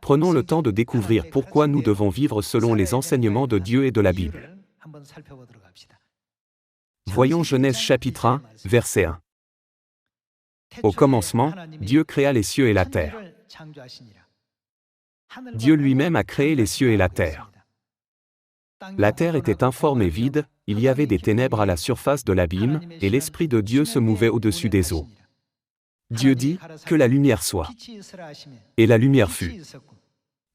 Prenons le temps de découvrir pourquoi nous devons vivre selon les enseignements de Dieu et de la Bible. Voyons Genèse chapitre 1, verset 1. Au commencement, Dieu créa les cieux et la terre. Dieu lui-même a créé les cieux et la terre. La terre était informe et vide, il y avait des ténèbres à la surface de l'abîme, et l'Esprit de Dieu se mouvait au-dessus des eaux. Dieu dit, que la lumière soit. Et la lumière fut.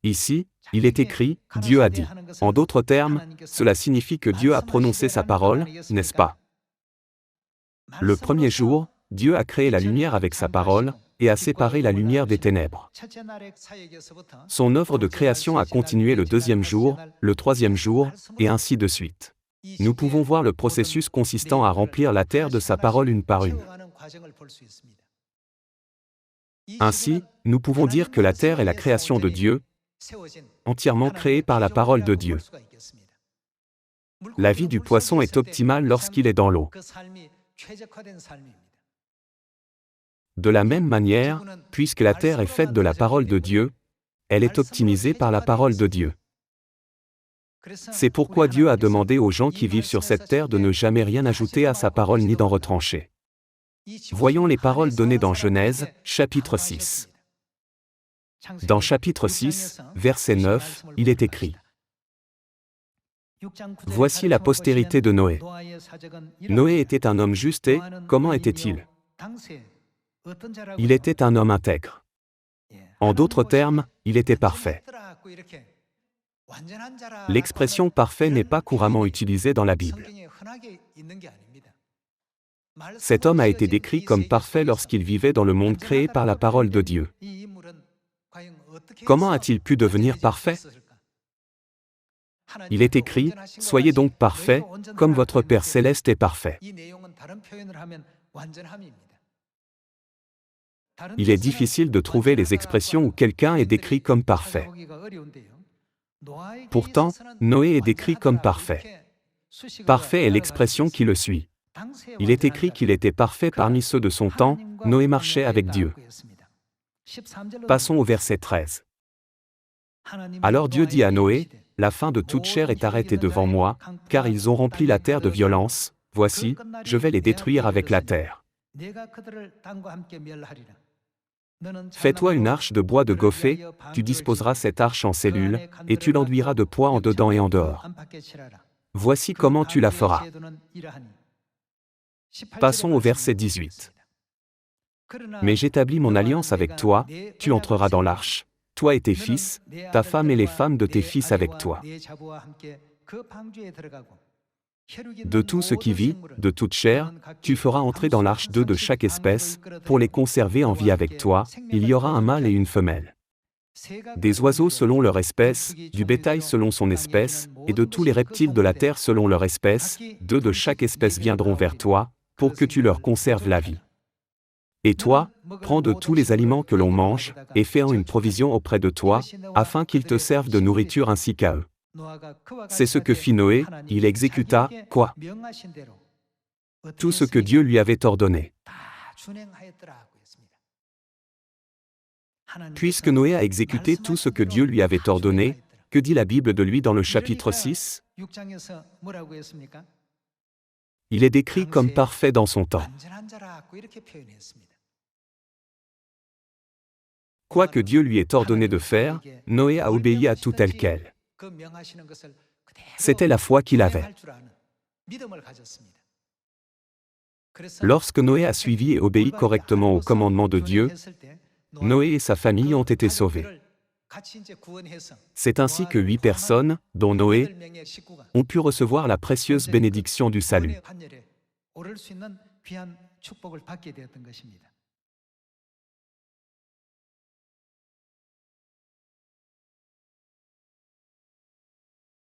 Ici, il est écrit, Dieu a dit. En d'autres termes, cela signifie que Dieu a prononcé sa parole, n'est-ce pas? Le premier jour, Dieu a créé la lumière avec sa parole, et a séparé la lumière des ténèbres. Son œuvre de création a continué le deuxième jour, le troisième jour, et ainsi de suite. Nous pouvons voir le processus consistant à remplir la terre de sa parole une par une. Ainsi, nous pouvons dire que la terre est la création de Dieu, entièrement créée par la parole de Dieu. La vie du poisson est optimale lorsqu'il est dans l'eau. De la même manière, puisque la terre est faite de la parole de Dieu, elle est optimisée par la parole de Dieu. C'est pourquoi Dieu a demandé aux gens qui vivent sur cette terre de ne jamais rien ajouter à sa parole ni d'en retrancher. Voyons les paroles données dans Genèse, chapitre 6. Dans chapitre 6, verset 9, il est écrit: Voici la postérité de Noé. Noé était un homme juste et, comment était-il? Il était un homme intègre. En d'autres termes, il était parfait. L'expression parfait n'est pas couramment utilisée dans la Bible. Cet homme a été décrit comme parfait lorsqu'il vivait dans le monde créé par la parole de Dieu. Comment a-t-il pu devenir parfait? Il est écrit, « Soyez donc parfaits, comme votre Père céleste est parfait. » Il est difficile de trouver les expressions où quelqu'un est décrit comme parfait. Pourtant, Noé est décrit comme parfait. Parfait est l'expression qui le suit. Il est écrit qu'il était parfait parmi ceux de son temps, Noé marchait avec Dieu. Passons au verset 13. Alors Dieu dit à Noé, « La fin de toute chair est arrêtée devant moi, car ils ont rempli la terre de violence, voici, je vais les détruire avec la terre. Fais-toi une arche de bois de gopher, tu disposeras cette arche en cellules, et tu l'enduiras de poix en dedans et en dehors. Voici comment tu la feras. » Passons au verset 18. Mais j'établis mon alliance avec toi, tu entreras dans l'arche, toi et tes fils, ta femme et les femmes de tes fils avec toi. De tout ce qui vit, de toute chair, tu feras entrer dans l'arche 2 de chaque espèce, pour les conserver en vie avec toi, il y aura un mâle et une femelle. Des oiseaux selon leur espèce, du bétail selon son espèce, et de tous les reptiles de la terre selon leur espèce, 2 de chaque espèce viendront vers toi, pour que tu leur conserves la vie. Et toi, prends de tous les aliments que l'on mange, et fais-en une provision auprès de toi, afin qu'ils te servent de nourriture ainsi qu'à eux. C'est ce que fit Noé, il exécuta, quoi? Tout ce que Dieu lui avait ordonné. Puisque Noé a exécuté tout ce que Dieu lui avait ordonné, que dit la Bible de lui dans le chapitre 6? Il est décrit comme parfait dans son temps. Quoi que Dieu lui ait ordonné de faire, Noé a obéi à tout tel quel. C'était la foi qu'il avait. Lorsque Noé a suivi et obéi correctement aux commandements de Dieu, Noé et sa famille ont été sauvés. C'est ainsi que 8 personnes, dont Noé, ont pu recevoir la précieuse bénédiction du salut.